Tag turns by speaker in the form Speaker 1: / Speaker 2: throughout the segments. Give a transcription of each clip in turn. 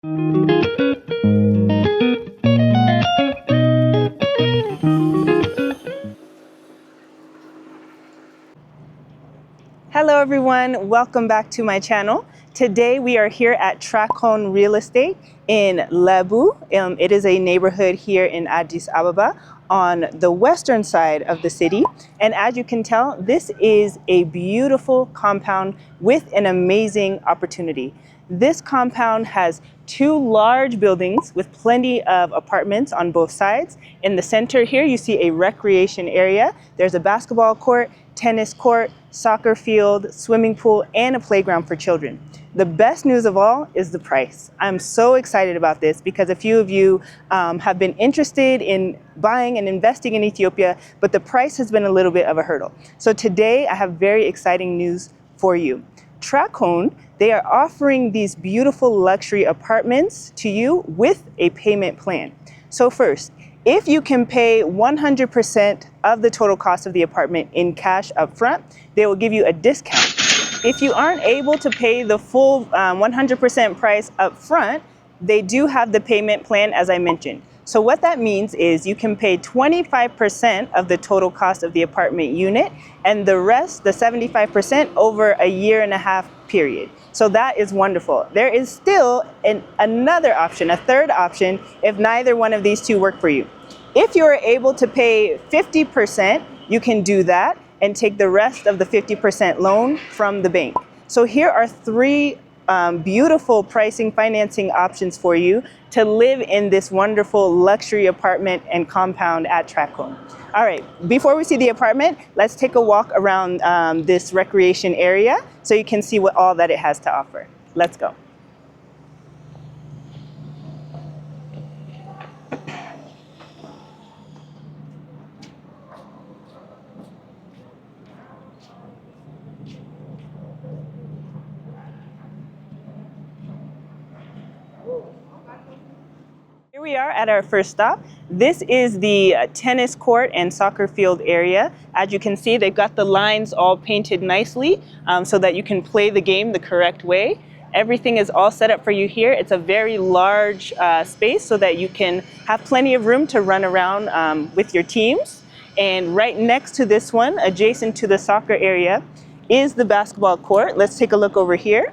Speaker 1: Hello everyone, welcome back to my channel. Today we are here at Tracon Real Estate in Lebu. It is a neighborhood here in Addis Ababa on the western side of the city. And as you can tell, this is a beautiful compound with an amazing opportunity. This compound has two large buildings with plenty of apartments on both sides. In the center here, you see a recreation area. There's a basketball court, tennis court, soccer field, swimming pool, and a playground for children. The best news of all is the price. I'm so excited about this because a few of you have been interested in buying and investing in Ethiopia, but the price has been a little bit of a hurdle. So today I have very exciting news for you. Tracon, they are offering these beautiful luxury apartments to you with a payment plan. So first, if you can pay 100% of the total cost of the apartment in cash up front, they will give you a discount. If you aren't able to pay the full 100% price up front, they do have the payment plan as I mentioned. So what that means is you can pay 25% of the total cost of the apartment unit and the rest, the 75%, over a 1.5 year period. So that is wonderful. There is still another option, a third option, if neither one of these two work for you. If you're able to pay 50%, you can do that and take the rest of the 50% loan from the bank. So here are three beautiful pricing financing options for you to live in this wonderful luxury apartment and compound at Tracon. All right, before we see the apartment, let's take a walk around this recreation area so you can see what all that it has to offer. Let's go. Here we are at our first stop. This is the tennis court and soccer field area. As you can see, they've got the lines all painted nicely so that you can play the game the correct way. Everything is all set up for you here. It's a very large space so that you can have plenty of room to run around with your teams. And right next to this one, adjacent to the soccer area, is the basketball court. Let's take a look over here.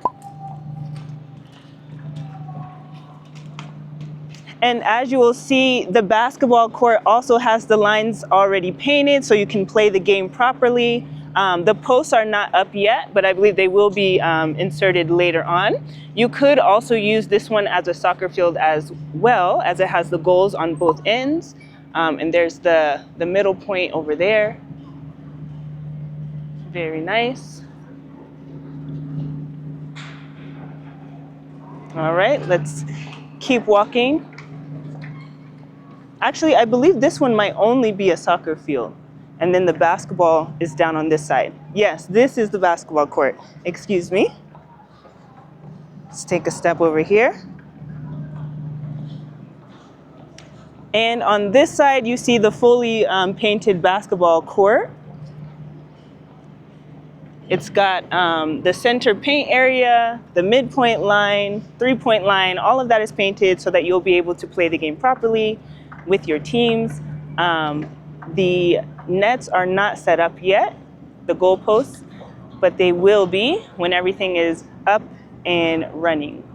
Speaker 1: And as you will see, the basketball court also has the lines already painted so you can play the game properly. The posts are not up yet, but I believe they will be inserted later on. You could also use this one as a soccer field as well, as it has the goals on both ends. And there's the middle point over there. Very nice. All right, let's keep walking. Actually, I believe this one might only be a soccer field. And then the basketball is down on this side. Yes, this is the basketball court. Excuse me. Let's take a step over here. And on this side, you see the fully painted basketball court. It's got the center paint area, the midpoint line, three-point line, all of that is painted so that you'll be able to play the game properly with your teams. The nets are not set up yet, the goalposts, but they will be when everything is up and running.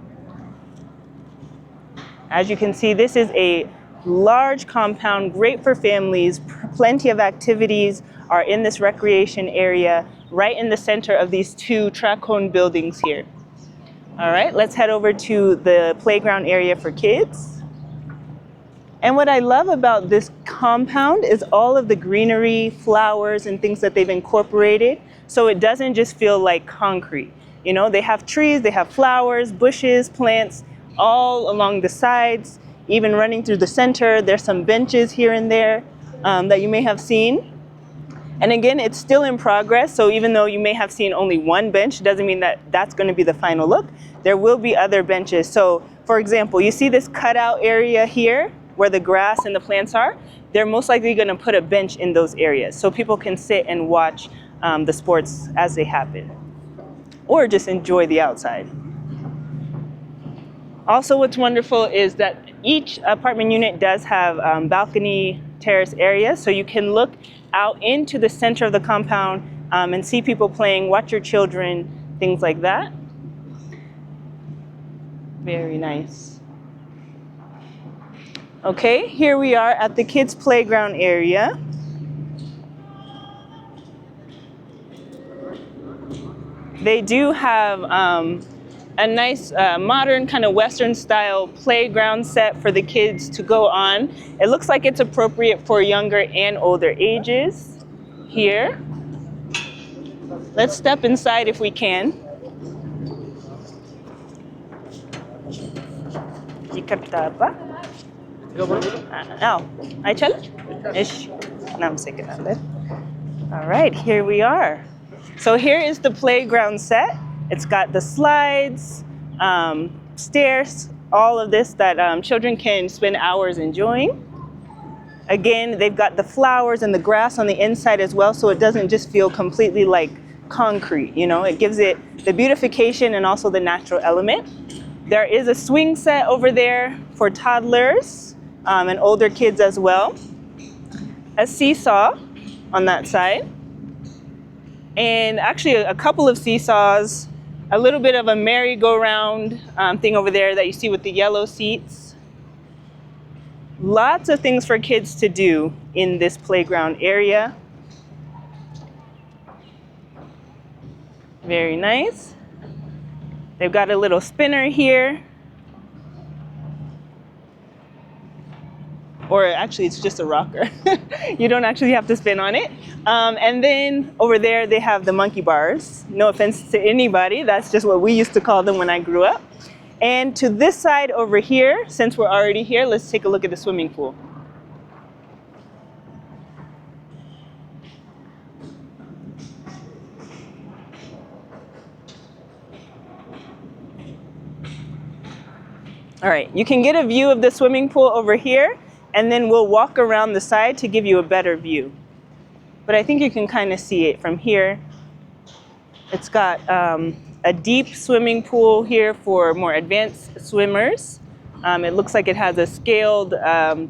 Speaker 1: As you can see, this is a large compound, great for families. Plenty of activities are in this recreation area, right in the center of these two Tracon buildings here. All right, let's head over to the playground area for kids. And what I love about this compound is all of the greenery, flowers, and things that they've incorporated. So it doesn't just feel like concrete. You know, they have trees, they have flowers, bushes, plants, all along the sides, even running through the center. There's some benches here and there that you may have seen. And again, it's still in progress. So even though you may have seen only one bench, doesn't mean that that's going to be the final look. There will be other benches. So for example, you see this cutout area here where the grass and the plants are. They're most likely going to put a bench in those areas so people can sit and watch the sports as they happen, or just enjoy the outside. Also, what's wonderful is that each apartment unit does have balcony terrace areas, so you can look out into the center of the compound and see people playing, watch your children, things like that. Very nice. Okay, here we are at the kids' playground area. They do have a nice modern kind of Western style playground set for the kids to go on. It looks like it's appropriate for younger and older ages here. Let's step inside if we can. All right, here we are. So here is the playground set. It's got the slides, stairs, all of this that children can spend hours enjoying. Again, they've got the flowers and the grass on the inside as well, so it doesn't just feel completely like concrete, you know? It gives it the beautification and also the natural element. There is a swing set over there for toddlers and older kids as well. A seesaw on that side. And actually a couple of seesaws, a little bit of a merry-go-round thing over there that you see with the yellow seats. Lots of things for kids to do in this playground area. Very nice. They've got a little spinner here. Or actually, it's just a rocker. You don't actually have to spin on it. And then over there, they have the monkey bars. No offense to anybody, that's just what we used to call them when I grew up. And to this side over here, since we're already here, let's take a look at the swimming pool. All right, you can get a view of the swimming pool over here, and then we'll walk around the side to give you a better view. But I think you can kind of see it from here. It's got a deep swimming pool here for more advanced swimmers. It looks like it has a scaled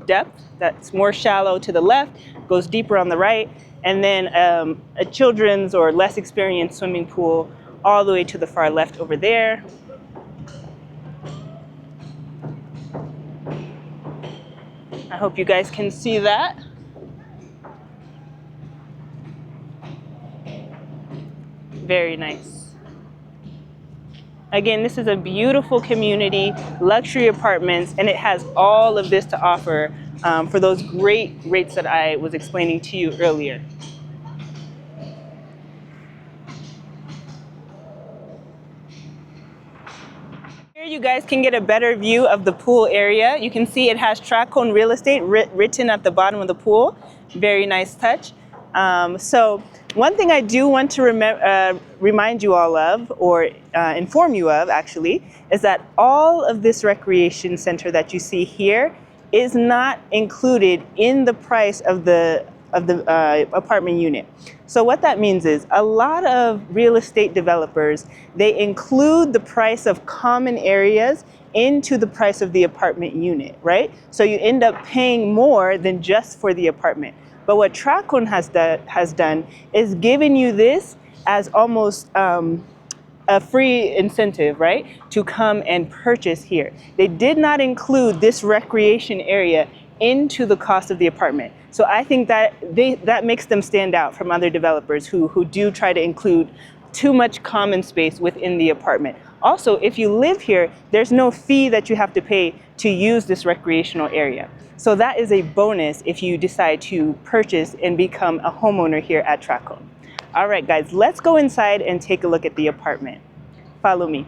Speaker 1: depth that's more shallow to the left, goes deeper on the right, and then a children's or less experienced swimming pool all the way to the far left over there. I hope you guys can see that. Very nice. Again, this is a beautiful community, luxury apartments, and it has all of this to offer for those great rates that I was explaining to you earlier. Here you guys can get a better view of the pool area. You can see it has Tracon Real Estate written at the bottom of the pool. Very nice touch. So one thing I do want to remind you all of, or inform you of actually, is that all of this recreation center that you see here is not included in the price of the apartment unit. So what that means is a lot of real estate developers, they include the price of common areas into the price of the apartment unit, right? So you end up paying more than just for the apartment. But what Tracon has done is given you this as almost a free incentive, right, to come and purchase here. They did not include this recreation area into the cost of the apartment. So I think that that makes them stand out from other developers who do try to include too much common space within the apartment. Also, if you live here, there's no fee that you have to pay to use this recreational area. So that is a bonus if you decide to purchase and become a homeowner here at Tracon. All right, guys, let's go inside and take a look at the apartment. Follow me.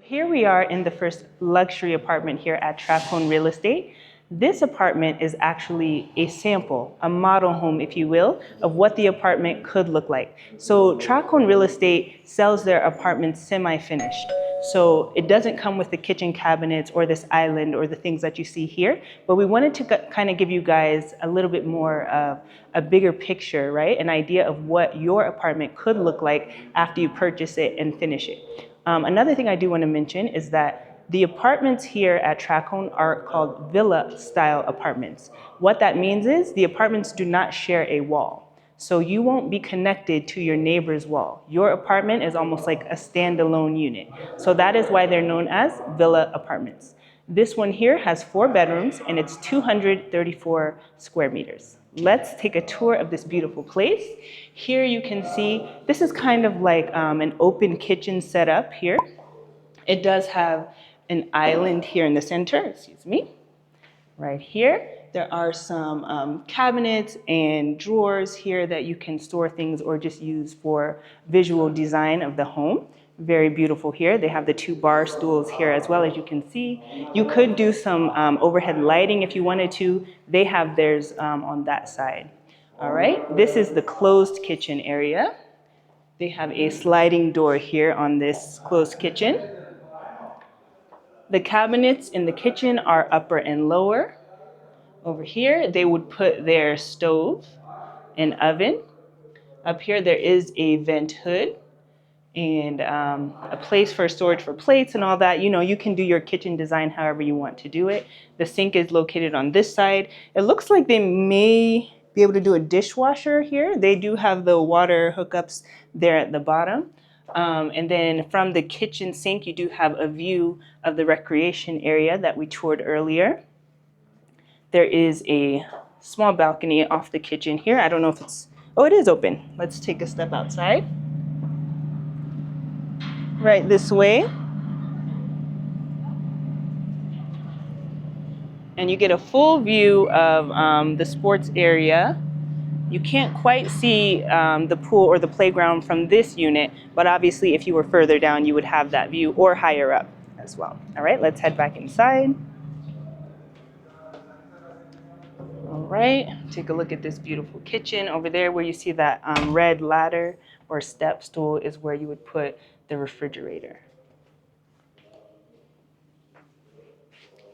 Speaker 1: Here we are in the first luxury apartment here at Tracon Real Estate. This apartment is actually a sample, a model home, if you will, of what the apartment could look like. So Tracon Real Estate sells their apartments semi-finished. So it doesn't come with the kitchen cabinets or this island or the things that you see here, but we wanted to kind of give you guys a little bit more of a bigger picture, right? An idea of what your apartment could look like after you purchase it and finish it. Another thing I do want to mention is that the apartments here at Tracon are called villa style apartments. What that means is the apartments do not share a wall. So you won't be connected to your neighbor's wall. Your apartment is almost like a standalone unit. So that is why they're known as villa apartments. This one here has 4 bedrooms and it's 234 square meters. Let's take a tour of this beautiful place. Here you can see, this is kind of like an open kitchen setup here. It does have an island here in the center, excuse me. Right here, there are some cabinets and drawers here that you can store things or just use for visual design of the home. Very beautiful here. They have the 2 bar stools here as well, as you can see. You could do some overhead lighting if you wanted to. They have theirs on that side. All right, this is the closed kitchen area. They have a sliding door here on this closed kitchen. The cabinets in the kitchen are upper and lower. Over here, they would put their stove and oven. Up here, there is a vent hood and a place for storage for plates and all that. You know, you can do your kitchen design however you want to do it. The sink is located on this side. It looks like they may be able to do a dishwasher here. They do have the water hookups there at the bottom. And then from the kitchen sink, you do have a view of the recreation area that we toured earlier. There is a small balcony off the kitchen here. I don't know if it's, oh, it is open. Let's take a step outside. Right this way. And you get a full view of the sports area. You can't quite see the pool or the playground from this unit, but obviously if you were further down, you would have that view or higher up as well. All right, let's head back inside. All right, take a look at this beautiful kitchen. Over there where you see that red ladder or step stool is where you would put the refrigerator.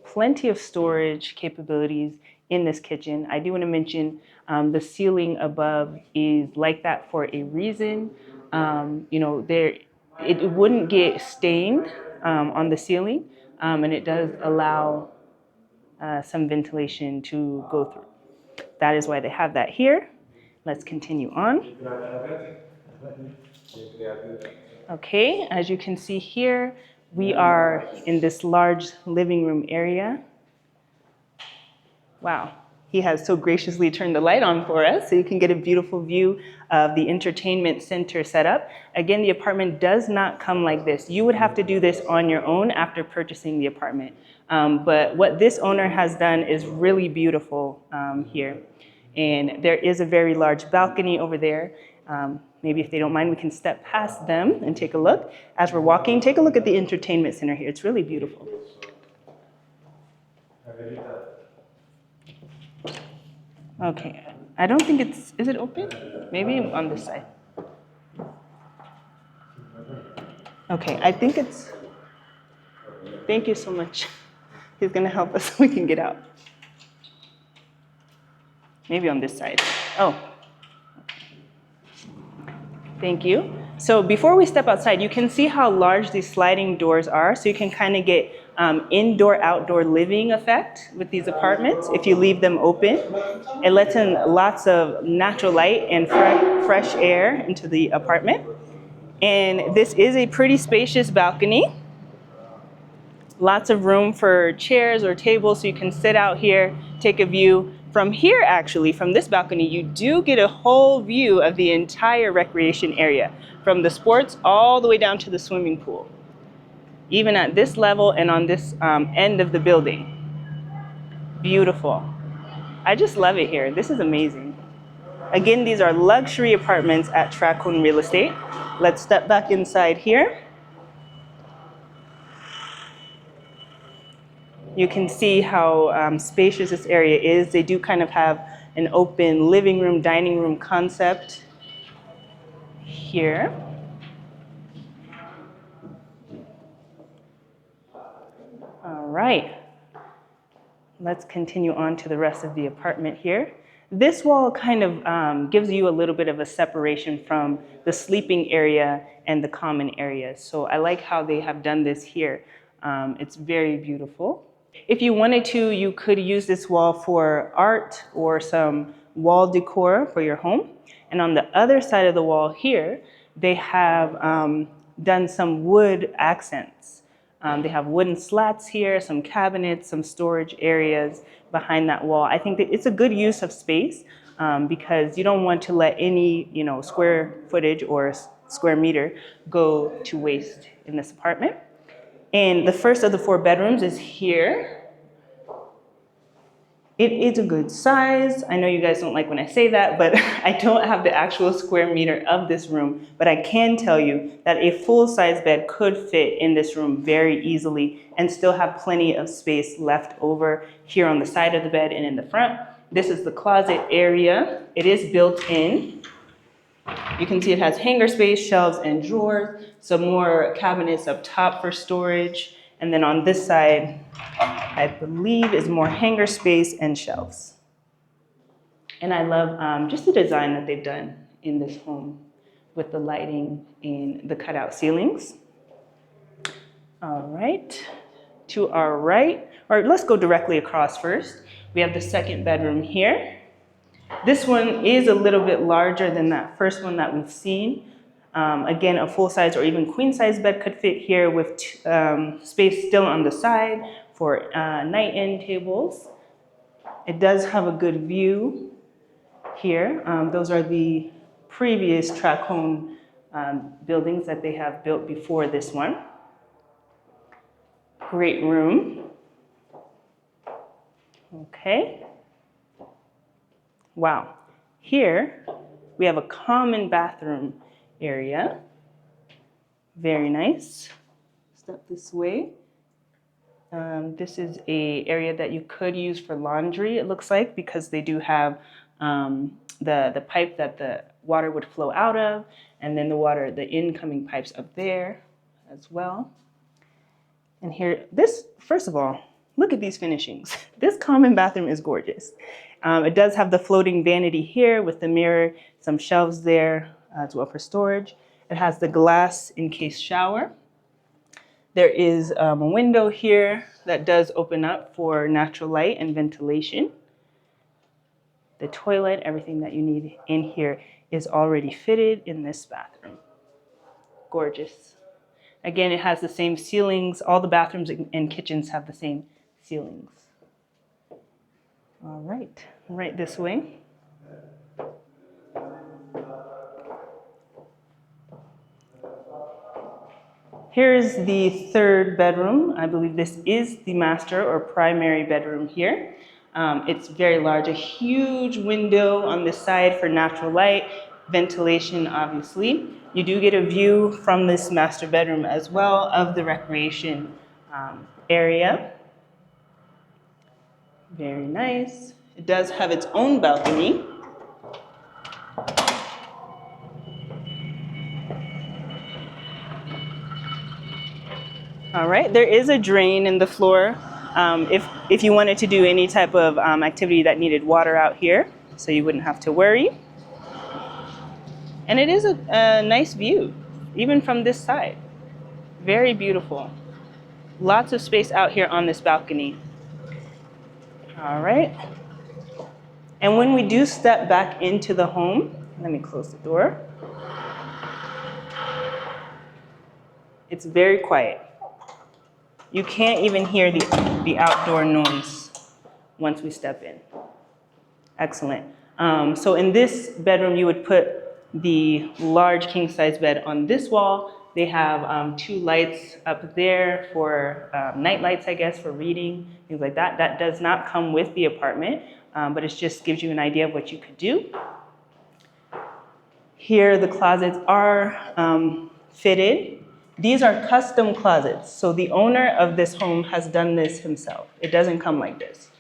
Speaker 1: Plenty of storage capabilities in this kitchen. I do want to mention the ceiling above is like that for a reason. You know, it wouldn't get stained on the ceiling, and it does allow some ventilation to go through. That is why they have that here. Let's continue on. Okay, as you can see here, we are in this large living room area. Wow, he has so graciously turned the light on for us so you can get a beautiful view of the entertainment center setup. Again, the apartment does not come like this. You would have to do this on your own after purchasing the apartment. But what this owner has done is really beautiful here. And there is a very large balcony over there. Maybe if they don't mind, we can step past them and take a look. As we're walking, take a look at the entertainment center here. It's really beautiful. Okay, I don't think it's, is it open? Maybe on this side. Okay, I think it's, thank you so much. He's gonna help us so we can get out. Maybe on this side. Oh, thank you. So before we step outside, you can see how large these sliding doors are. So you can kind of get indoor-outdoor living effect with these apartments if you leave them open. It lets in lots of natural light and fresh air into the apartment. And this is a pretty spacious balcony. Lots of room for chairs or tables so you can sit out here, take a view. From here, actually, from this balcony, you do get a whole view of the entire recreation area, from the sports all the way down to the swimming pool, even at this level and on this end of the building. Beautiful. I just love it here. This is amazing. Again, these are luxury apartments at Tracon Real Estate. Let's step back inside here. You can see how spacious this area is. They do kind of have an open living room, dining room concept here. right, let's continue on to the rest of the apartment here. This wall kind of gives you a little bit of a separation from the sleeping area and the common areas. So I like how they have done this here. It's very beautiful. If you wanted to, you could use this wall for art or some wall decor for your home. And on the other side of the wall here, they have done some wood accents. They have wooden slats here, some cabinets, some storage areas behind that wall. I think that it's a good use of space because you don't want to let any, square footage or square meter go to waste in this apartment. And the first of the 4 bedrooms is here. It is a good size. I know you guys don't like when I say that, but I don't have the actual square meter of this room, but I can tell you that a full-size bed could fit in this room very easily and still have plenty of space left over here on the side of the bed and in the front. This is the closet area. It is built in. You can see it has hanger space, shelves, and drawers, some more cabinets up top for storage, and then on this side, I believe is more hanger space and shelves. And I love just the design that they've done in this home with the lighting and the cutout ceilings. All right, to our right, or let's go directly across first. We have the 2nd bedroom here. This one is a little bit larger than that first one that we've seen. Again, a full-size or even queen-size bed could fit here with space still on the side for night end tables. It does have a good view here. Those are the previous Tracon buildings that they have built before this one. Great room. Okay. Wow. Here we have a common bathroom area. Very nice. Step this way. This is an area that you could use for laundry, it looks like, because they do have the pipe that the water would flow out of, and then the incoming pipes up there as well. And here, first of all, look at these finishings. This common bathroom is gorgeous. It does have the floating vanity here with the mirror, some shelves there as well for storage. It has the glass encased shower. There is a window here that does open up for natural light and ventilation. The toilet, everything that you need in here is already fitted in this bathroom. Gorgeous. Again, it has the same ceilings. All the bathrooms and kitchens have the same ceilings. All right this way. Here is the 3rd bedroom. I believe this is the master or primary bedroom here. It's very large, a huge window on this side for natural light, ventilation, obviously. You do get a view from this master bedroom as well of the recreation area. Very nice. It does have its own balcony. All right, there is a drain in the floor if you wanted to do any type of activity that needed water out here, so you wouldn't have to worry. And it is a nice view, even from this side. Very beautiful. Lots of space out here on this balcony. All right. And when we do step back into the home, let me close the door. It's very quiet. You can't even hear the outdoor noise once we step in. Excellent. So in this bedroom, you would put the large king-size bed on this wall. They have 2 lights up there for night lights, I guess, for reading, things like that. That does not come with the apartment, but it just gives you an idea of what you could do. Here, the closets are fitted. These are custom closets. So the owner of this home has done this himself. It doesn't come like this.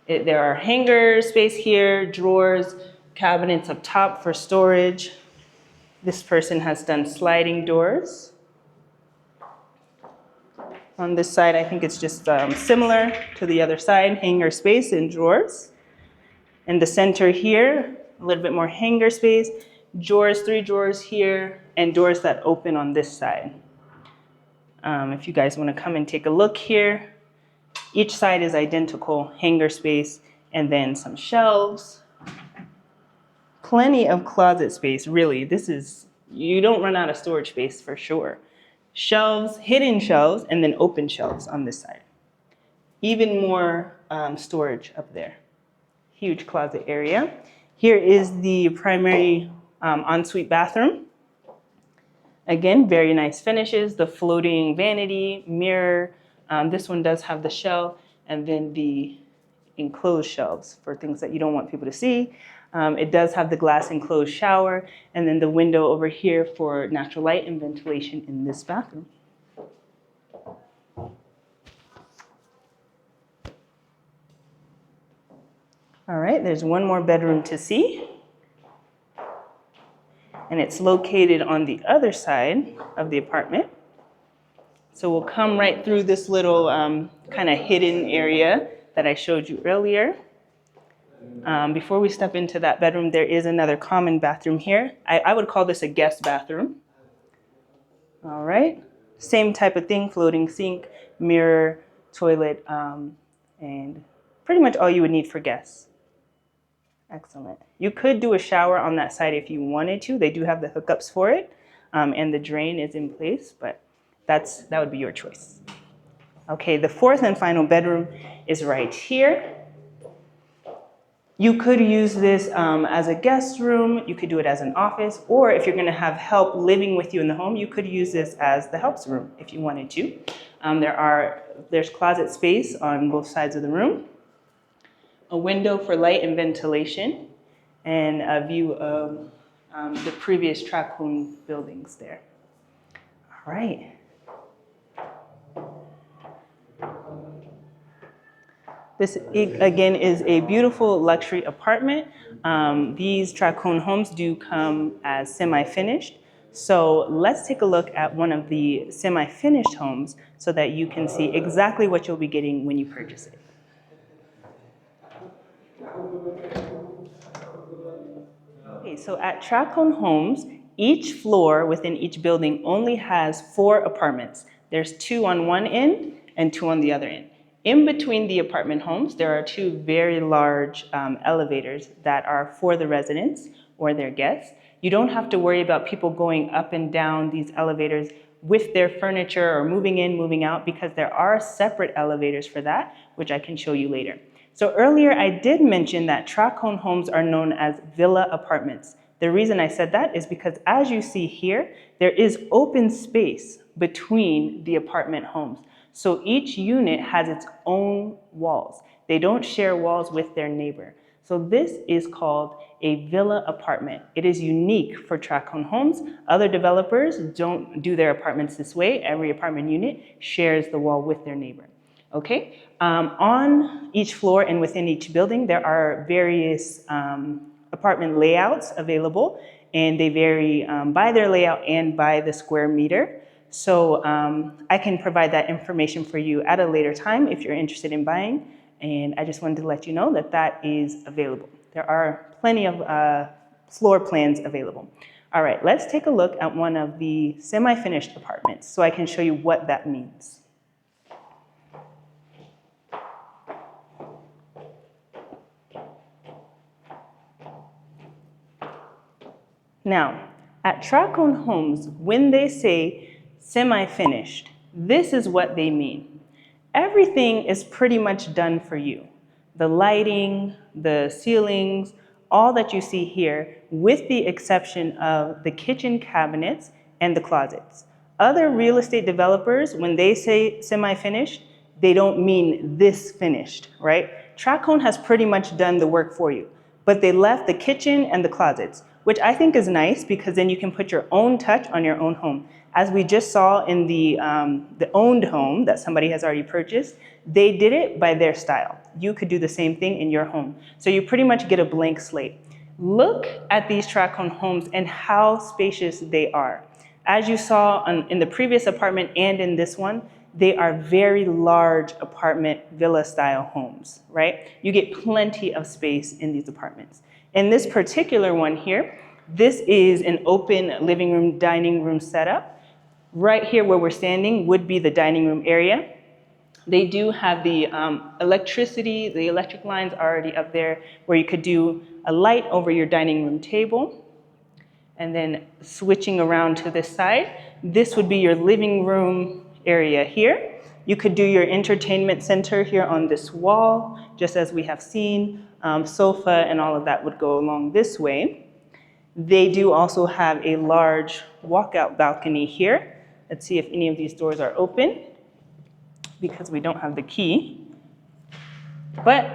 Speaker 1: There are hanger space here, drawers, cabinets up top for storage. This person has done sliding doors. On this side, I think it's just similar to the other side, hanger space and drawers. In the center here, a little bit more hanger space, drawers, 3 drawers here, and doors that open on this side. If you guys want to come and take a look here, each side is identical, hanger space, and then some shelves. Plenty of closet space, really. You don't run out of storage space for sure. Shelves, hidden shelves, and then open shelves on this side. Even more storage up there. Huge closet area. Here is the primary ensuite bathroom. Again, very nice finishes, the floating vanity, mirror. This one does have the shelf, and then the enclosed shelves for things that you don't want people to see. It does have the glass enclosed shower, and then the window over here for natural light and ventilation in this bathroom. All right, there's one more bedroom to see. And it's located on the other side of the apartment. So we'll come right through this little kind of hidden area that I showed you earlier. Before we step into that bedroom, there is another common bathroom here. I would call this a guest bathroom. All right, same type of thing, floating sink, mirror, toilet, and pretty much all you would need for guests. Excellent. You could do a shower on that side if you wanted to. They do have the hookups for it, and the drain is in place, but that would be your choice. Okay, the fourth and final bedroom is right here. You could use this as a guest room. You could do it as an office, or if you're going to have help living with you in the home, you could use this as the helps room if you wanted to. There's closet space on both sides of the room, a window for light and ventilation, and a view of the previous Tracon buildings there. All right. This, again, is a beautiful luxury apartment. These Tracon homes do come as semi-finished. So let's take a look at one of the semi-finished homes so that you can see exactly what you'll be getting when you purchase it. Okay, so at Tracon Homes, each floor within each building only has 4 apartments. There's 2 on one end and 2 on the other end. In between the apartment homes, there are 2 very large elevators that are for the residents or their guests. You don't have to worry about people going up and down these elevators with their furniture or moving in, moving out, because there are separate elevators for that, which I can show you later. So earlier I did mention that Tracon homes are known as villa apartments. The reason I said that is because as you see here, there is open space between the apartment homes. So each unit has its own walls. They don't share walls with their neighbor. So this is called a villa apartment. It is unique for Tracon homes. Other developers don't do their apartments this way. Every apartment unit shares the wall with their neighbor. Okay, on each floor and within each building, there are various apartment layouts available, and they vary by their layout and by the square meter. So I can provide that information for you at a later time if you're interested in buying, and I just wanted to let you know that that is available. There are plenty of floor plans available. All right, let's take a look at one of the semi-finished apartments so I can show you what that means. Now, at Tracon Homes, when they say semi-finished, this is what they mean. Everything is pretty much done for you. The lighting, the ceilings, all that you see here, with the exception of the kitchen cabinets and the closets. Other real estate developers, when they say semi-finished, they don't mean this finished, right? Tracon has pretty much done the work for you, but they left the kitchen and the closets, which I think is nice because then you can put your own touch on your own home. As we just saw in the owned home that somebody has already purchased, they did it by their style. You could do the same thing in your home. So you pretty much get a blank slate. Look at these Tracon homes and how spacious they are. As you saw in the previous apartment and in this one, they are very large apartment villa style homes, right? You get plenty of space in these apartments. In this particular one here, this is an open living room, dining room setup. Right here where we're standing would be the dining room area. They do have the electricity, the electric lines already up there where you could do a light over your dining room table. And then switching around to this side, this would be your living room area here. You could do your entertainment center here on this wall, just as we have seen. Sofa and all of that would go along this way. They do also have a large walkout balcony here. Let's see if any of these doors are open, because we don't have the key. But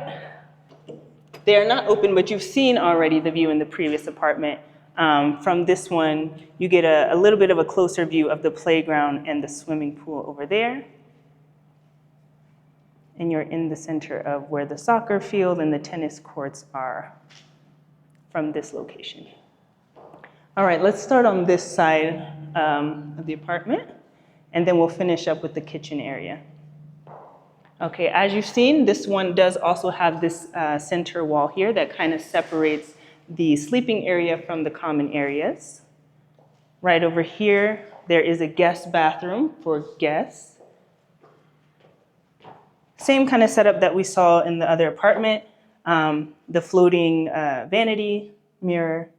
Speaker 1: they are not open, but you've seen already the view in the previous apartment. From this one, you get a little bit of a closer view of the playground and the swimming pool over there. And you're in the center of where the soccer field and the tennis courts are from this location. All right, let's start on this side of the apartment, and then we'll finish up with the kitchen area. Okay, as you've seen, this one does also have this center wall here that kind of separates the sleeping area from the common areas. Right over here, there is a guest bathroom for guests. Same kind of setup that we saw in the other apartment. The floating vanity, mirror,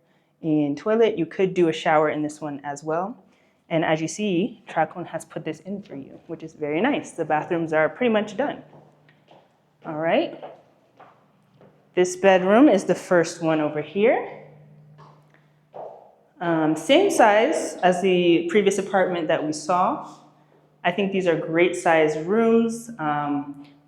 Speaker 1: and toilet. You could do a shower in this one as well. And as you see, Tracon has put this in for you, which is very nice. The bathrooms are pretty much done. All right. This bedroom is the first one over here. Same size as the previous apartment that we saw. I think these are great size rooms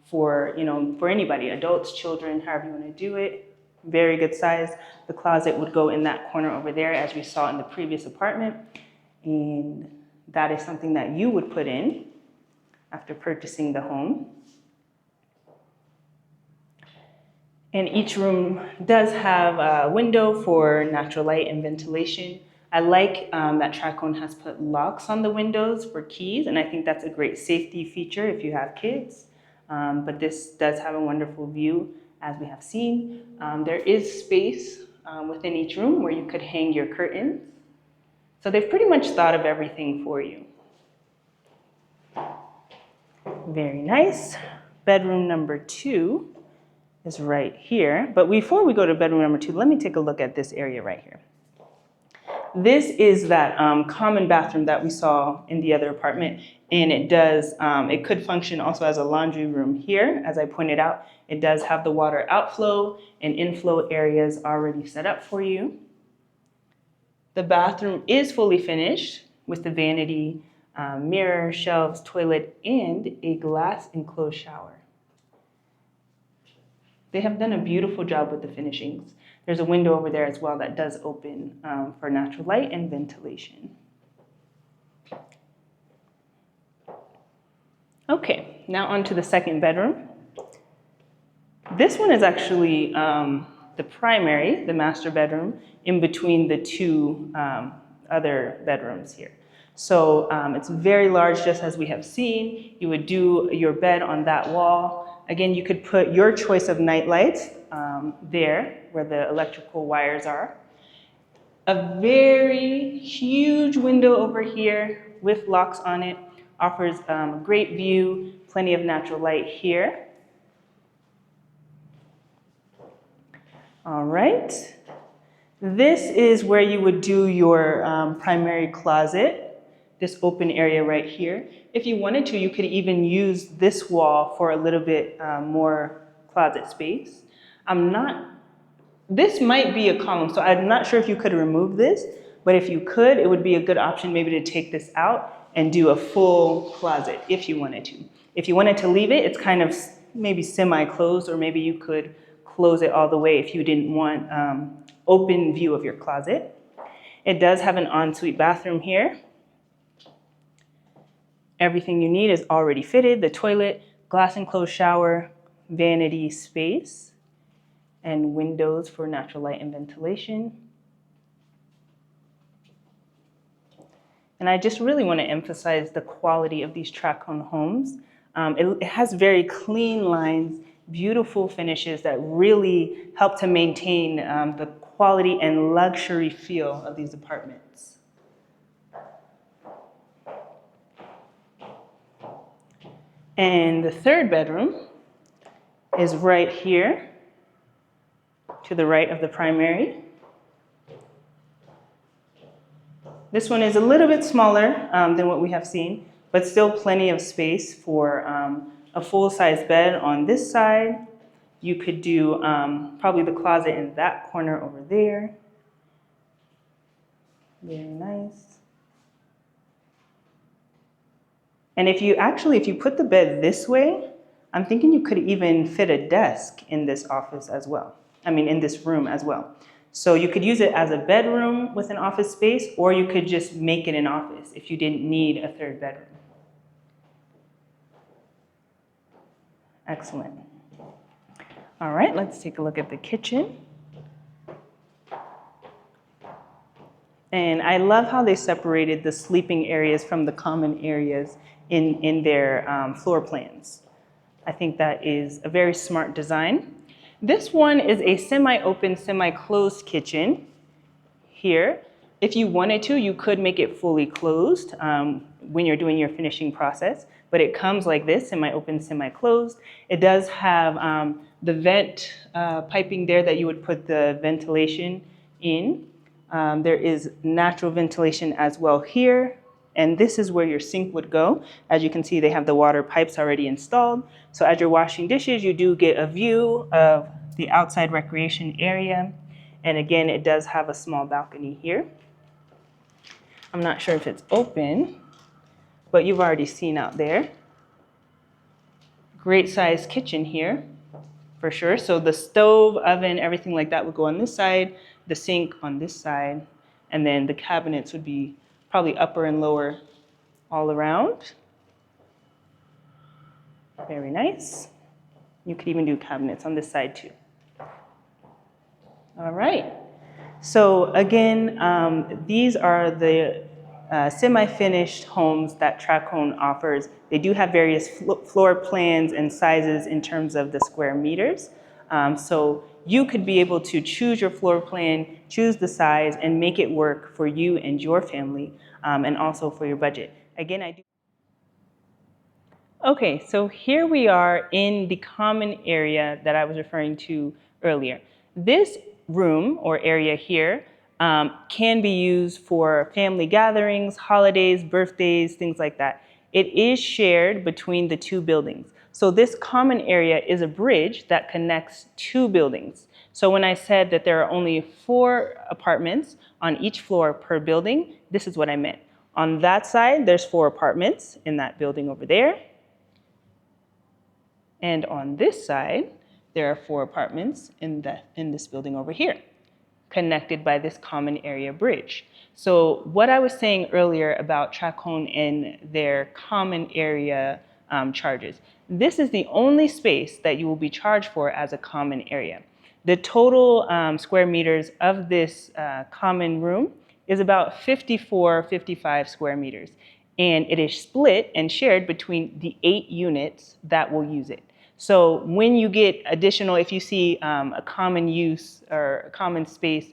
Speaker 1: for anybody, adults, children, however you want to do it. Very good size. The closet would go in that corner over there, as we saw in the previous apartment. And that is something that you would put in after purchasing the home. And each room does have a window for natural light and ventilation. I like that Tracon has put locks on the windows for keys, and I think that's a great safety feature if you have kids. But this does have a wonderful view, as we have seen. There is space within each room where you could hang your curtains. So they've pretty much thought of everything for you. Very nice. Bedroom number 2 is right here. But before we go to bedroom number 2, let me take a look at this area right here. This is that common bathroom that we saw in the other apartment, and it could function also as a laundry room here. As I pointed out, it does have the water outflow and inflow areas already set up for you. The bathroom is fully finished with the vanity, mirror, shelves, toilet, and a glass enclosed shower. They have done a beautiful job with the finishings. There's a window over there as well that does open for natural light and ventilation. Okay, now on to the second bedroom. This one is actually the primary, the master bedroom, in between the two other bedrooms here. So it's very large, just as we have seen. You would do your bed on that wall. Again, you could put your choice of night lights there where the electrical wires are. A very huge window over here with locks on it offers a great view, plenty of natural light here. All right. This is where you would do your primary closet, this open area right here. If you wanted to, you could even use this wall for a little bit more closet space. This might be a column, so I'm not sure if you could remove this, but if you could, it would be a good option maybe to take this out and do a full closet if you wanted to. If you wanted to leave it, it's kind of maybe semi-closed, or maybe you could close it all the way if you didn't want open view of your closet. It does have an ensuite bathroom here. Everything you need is already fitted: the toilet, glass enclosed shower, vanity space, and windows for natural light and ventilation. And I just really want to emphasize the quality of these Tracon homes. It has very clean lines, beautiful finishes that really help to maintain the quality and luxury feel of these apartments. And the third bedroom is right here to the right of the primary. This one is a little bit smaller than what we have seen, but still plenty of space for a full-size bed on this side. You could do probably the closet in that corner over there. Very nice. And if you put the bed this way, I'm thinking you could even fit a desk in this office as well. In this room as well. So you could use it as a bedroom with an office space, or you could just make it an office if you didn't need a third bedroom. Excellent. All right, let's take a look at the kitchen. And I love how they separated the sleeping areas from the common areas in their floor plans. I think that is a very smart design. This one is a semi-open, semi-closed kitchen here. If you wanted to, you could make it fully closed when you're doing your finishing process, but it comes like this, semi-open, semi-closed. It does have the vent piping there that you would put the ventilation in. There is natural ventilation as well here. And this is where your sink would go. As you can see, they have the water pipes already installed. So as you're washing dishes, you do get a view of the outside recreation area. And again, it does have a small balcony here. I'm not sure if it's open, but you've already seen out there. Great sized kitchen here, for sure. So the stove, oven, everything like that would go on this side, the sink on this side, and then the cabinets would be probably upper and lower all around. Very nice. You could even do cabinets on this side too. All right. So again, these are the semi-finished homes that Tracon offers. They do have various floor plans and sizes in terms of the square meters. So you could be able to choose your floor plan, choose the size, and make it work for you and your family, and also for your budget. Again, I do. Okay, so here we are in the common area that I was referring to earlier. This room or area here can be used for family gatherings, holidays, birthdays, things like that. It is shared between the two buildings. So this common area is a bridge that connects two buildings. So when I said that there are only 4 apartments on each floor per building, this is what I meant. On that side, there's 4 apartments in that building over there. And on this side, there are 4 apartments in this building over here, connected by this common area bridge. So what I was saying earlier about Tracon and their common area charges, this is the only space that you will be charged for as a common area. The total square meters of this common room is about 55 square meters. And it is split and shared between the 8 units that will use it. So when you get additional, if you see a common use or a common space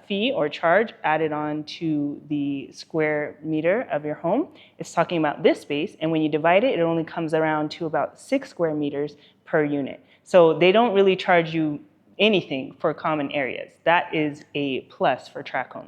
Speaker 1: fee or charge added on to the square meter of your home, it's talking about this space. And when you divide it, it only comes around to about 6 square meters per unit. So they don't really charge you anything for common areas. That is a plus for Tracon.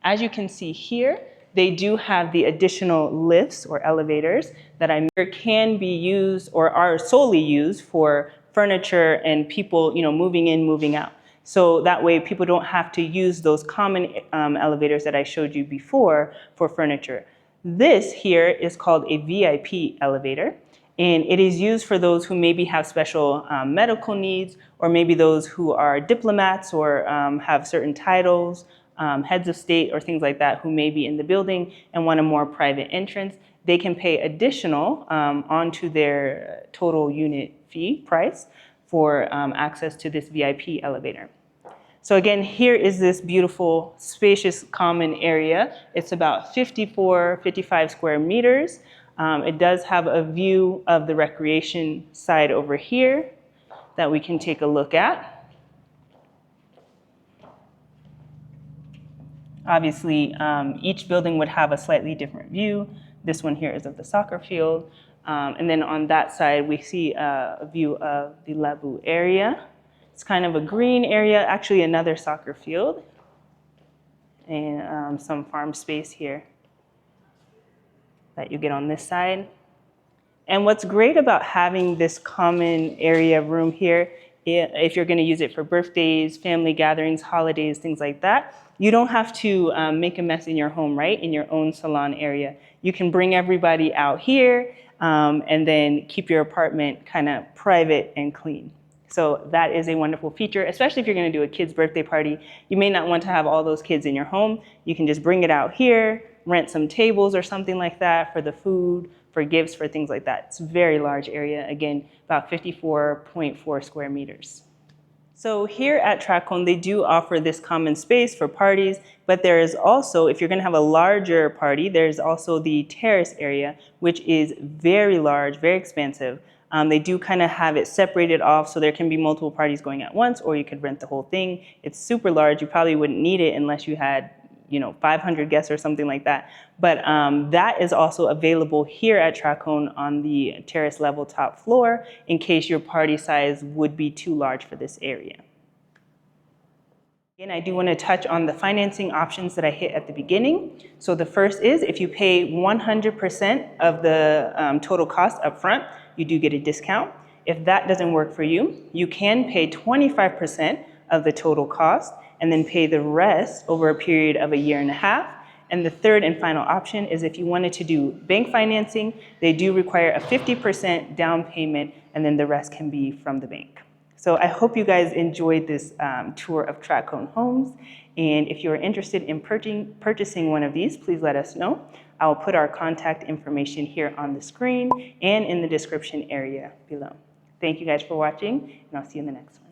Speaker 1: As you can see here, they do have the additional lifts or elevators that can be used or are solely used for furniture and people, moving in, moving out. So that way people don't have to use those common elevators that I showed you before for furniture. This here is called a VIP elevator, and it is used for those who maybe have special medical needs, or maybe those who are diplomats or have certain titles, heads of state or things like that, who may be in the building and want a more private entrance. They can pay additional onto their total unit fee price for access to this VIP elevator. So again, here is this beautiful, spacious common area. It's about 55 square meters. It does have a view of the recreation side over here that we can take a look at. Obviously, each building would have a slightly different view. This one here is of the soccer field. And then on that side, we see a view of the Lebu area. It's kind of a green area, actually another soccer field, and some farm space here that you get on this side. And what's great about having this common area room here, if you're gonna use it for birthdays, family gatherings, holidays, things like that, you don't have to make a mess in your home, right? In your own salon area. You can bring everybody out here and then keep your apartment kind of private and clean. So that is a wonderful feature, especially if you're gonna do a kid's birthday party. You may not want to have all those kids in your home. You can just bring it out here, rent some tables or something like that for the food, for gifts, for things like that. It's a very large area, again, about 54.4 square meters. So here at Tracon, they do offer this common space for parties, but there is also, if you're gonna have a larger party, there's also the terrace area, which is very large, very expansive. They do kind of have it separated off so there can be multiple parties going at once, or you could rent the whole thing. It's super large. You probably wouldn't need it unless you had 500 guests or something like that. But that is also available here at Tracon on the terrace level top floor in case your party size would be too large for this area. Again, I do want to touch on the financing options that I hit at the beginning. So the first is if you pay 100% of the total cost up front, you do get a discount. If that doesn't work for you, you can pay 25% of the total cost and then pay the rest over a period of 1.5 years. And the third and final option is if you wanted to do bank financing, they do require a 50% down payment, and then the rest can be from the bank. So I hope you guys enjoyed this tour of Tracon Homes. And if you're interested in purchasing one of these, please let us know. I'll put our contact information here on the screen and in the description area below. Thank you guys for watching, and I'll see you in the next one.